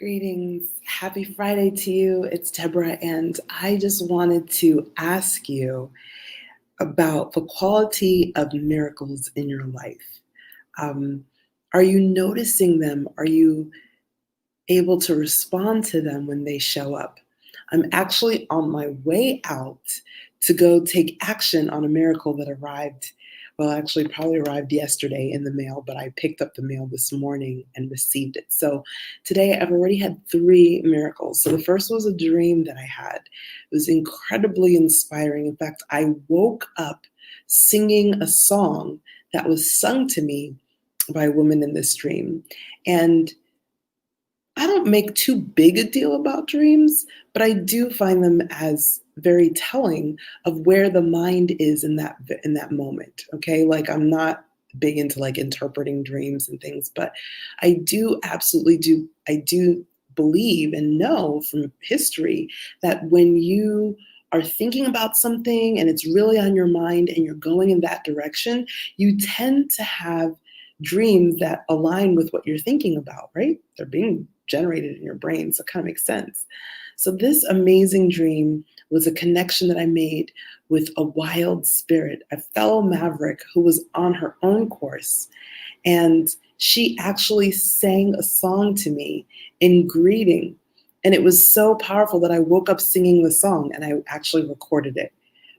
Greetings. Happy Friday to you. It's Deborah, and I just wanted to ask you about the quality of miracles in your life. Um, are you noticing them? Are you able to respond to them when they show up? I'm actually on my way out to go take action on a miracle that arrived. Well, actually, probably arrived yesterday in the mail, but I picked up the mail this morning and received it. So today I've already had 3 miracles. So the first was a dream that I had. It was incredibly inspiring. In fact, I woke up singing a song that was sung to me by a woman in this dream. And I don't make too big a deal about dreams, but I do find them as very telling of where the mind is in that moment. Okay, like I'm not big into like interpreting dreams and things, but I do absolutely do. I do believe and know from history that when you are thinking about something and it's really on your mind and you're going in that direction, you tend to have dreams that align with what you're thinking about, right? They're being generated in your brain, so it kind of makes sense. So this amazing dream was a connection that I made with a wild spirit, a fellow maverick who was on her own course. And she actually sang a song to me in greeting. And it was so powerful that I woke up singing the song and I actually recorded it.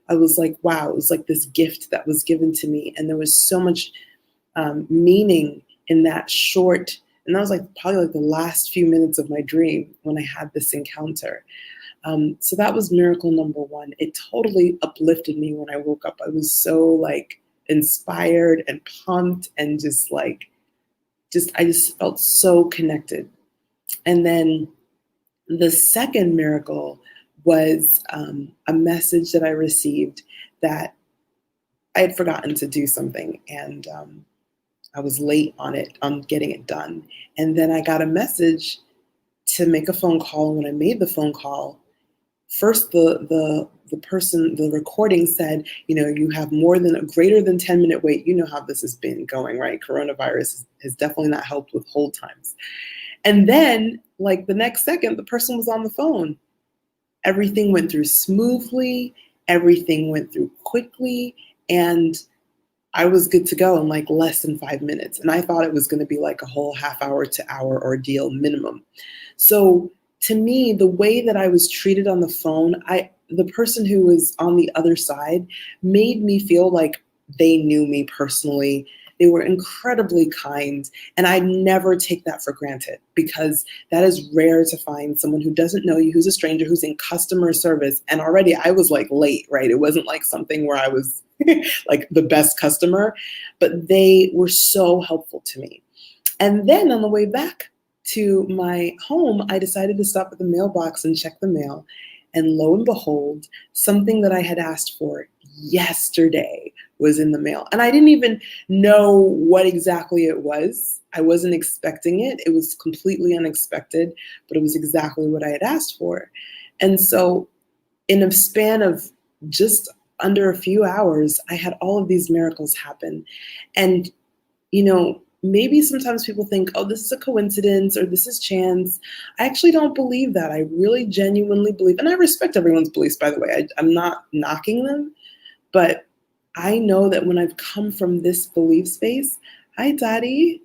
I was like, wow, it was like this gift that was given to me. And there was so much meaning in that short, and that was like probably like the last few minutes of my dream when I had this encounter. So that was miracle number 1. It totally uplifted me when I woke up. I was so like inspired and pumped and I just felt so connected. And then the second miracle was a message that I received that I had forgotten to do something, and I was late on getting it done. And then I got a message to make a phone call. And when I made the phone call, first the person, the recording said, you have greater than 10-minute wait. You know how this has been going, right? Coronavirus has definitely not helped with hold times. And then like the next second, the person was on the phone. Everything went through smoothly. Everything went through quickly. And I was good to go in like less than 5 minutes. And I thought it was going to be like a whole half hour to hour ordeal minimum. So to me, the way that I was treated on the phone, the person who was on the other side made me feel like they knew me personally. They were incredibly kind. And I never take that for granted because that is rare to find someone who doesn't know you, who's a stranger, who's in customer service. And already I was like late, right? It wasn't like something where I was like the best customer, but they were so helpful to me. And then on the way back to my home, I decided to stop at the mailbox and check the mail. And lo and behold, something that I had asked for yesterday was in the mail. And I didn't even know what exactly it was. I wasn't expecting it. It was completely unexpected, but it was exactly what I had asked for. And so in a span of just under a few hours, I had all of these miracles happen. And, maybe sometimes people think, oh, this is a coincidence or this is chance. I actually don't believe that. I really genuinely believe, and I respect everyone's beliefs, by the way. I'm not knocking them, but I know that when I've come from this belief space, hi, Daddy.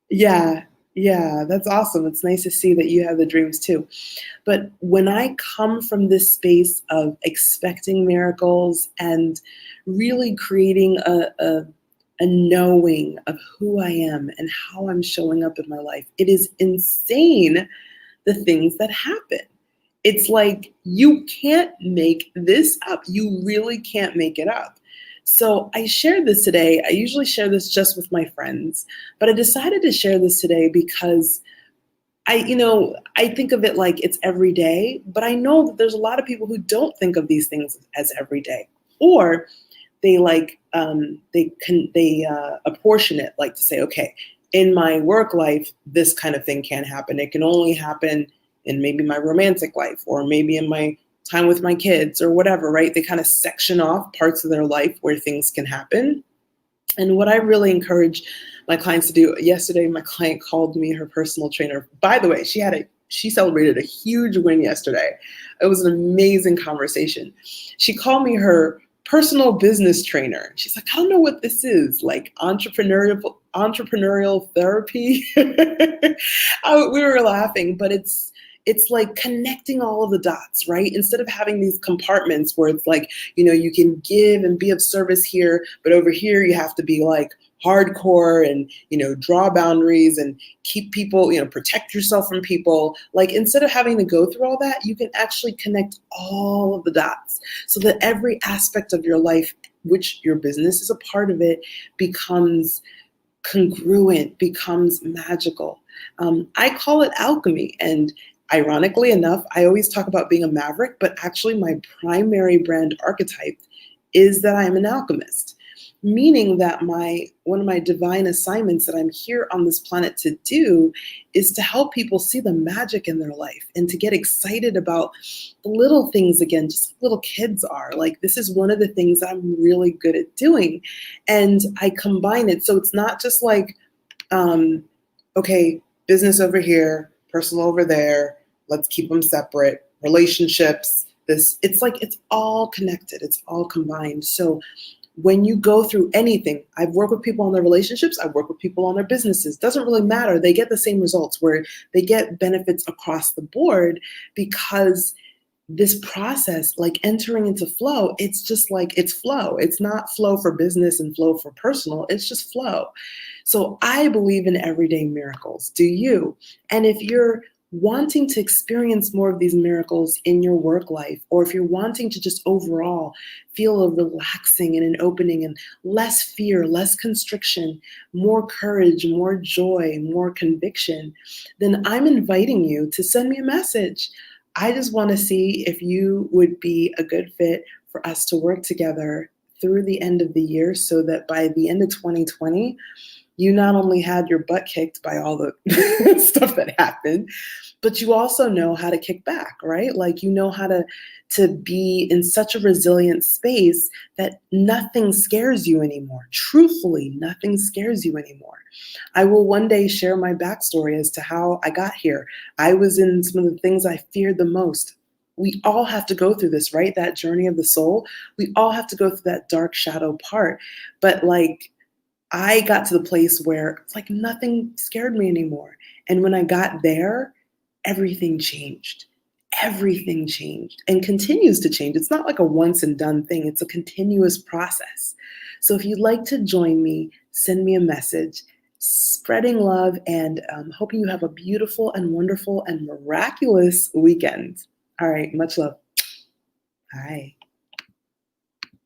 Yeah, that's awesome. It's nice to see that you have the dreams too. But when I come from this space of expecting miracles and really creating a knowing of who I am and how I'm showing up in my life, it is insane the things that happen. It's like you can't make this up. You really can't make it up. So I shared this today. I usually share this just with my friends, but I decided to share this today because I think of it like it's every day, but I know that there's a lot of people who don't think of these things as every day, or they apportion it, like to say, okay, in my work life, this kind of thing can't happen. It can only happen in maybe my romantic life or maybe in my time with my kids or whatever, right? They kind of section off parts of their life where things can happen. And what I really encourage my clients to do. Yesterday, my client called me, her personal trainer. By the way, she celebrated a huge win yesterday. It was an amazing conversation. She called me her personal business trainer. She's like, I don't know what this is, like entrepreneurial therapy. We were laughing, but it's like connecting all of the dots, right? Instead of having these compartments where it's like, you can give and be of service here, but over here you have to be like hardcore and, draw boundaries and keep people, protect yourself from people. Like, instead of having to go through all that, you can actually connect all of the dots so that every aspect of your life, which your business is a part of it, becomes congruent, becomes magical. I call it alchemy. And ironically enough, I always talk about being a maverick, but actually my primary brand archetype is that I'm an alchemist, meaning that one of my divine assignments that I'm here on this planet to do is to help people see the magic in their life and to get excited about the little things again, just like little kids are. Like, this is one of the things that I'm really good at doing. And I combine it. So it's not just like, okay, business over here, personal over there, let's keep them separate, relationships, it's like, it's all connected, it's all combined. So when you go through anything, I've worked with people on their relationships, I've worked with people on their businesses, doesn't really matter. They get the same results where they get benefits across the board, because this process, like entering into flow, it's just like, it's flow. It's not flow for business and flow for personal, it's just flow. So I believe in everyday miracles. Do you? And if you're wanting to experience more of these miracles in your work life, or if you're wanting to just overall feel a relaxing and an opening and less fear, less constriction, more courage, more joy, more conviction, then I'm inviting you to send me a message. I just want to see if you would be a good fit for us to work together through the end of the year, so that by the end of 2020, you not only had your butt kicked by all the stuff that happened, but you also know how to kick back, right? Like, you know how to be in such a resilient space that nothing scares you anymore. Truthfully, nothing scares you anymore. I will one day share my backstory as to how I got here. I was in some of the things I feared the most. We all have to go through this, right? That journey of the soul. We all have to go through that dark shadow part. But like, I got to the place where it's like nothing scared me anymore. And when I got there, everything changed. Everything changed and continues to change. It's not like a once and done thing. It's a continuous process. So if you'd like to join me, send me a message. Spreading love, and hoping you have a beautiful and wonderful and miraculous weekend. All right, much love. Bye.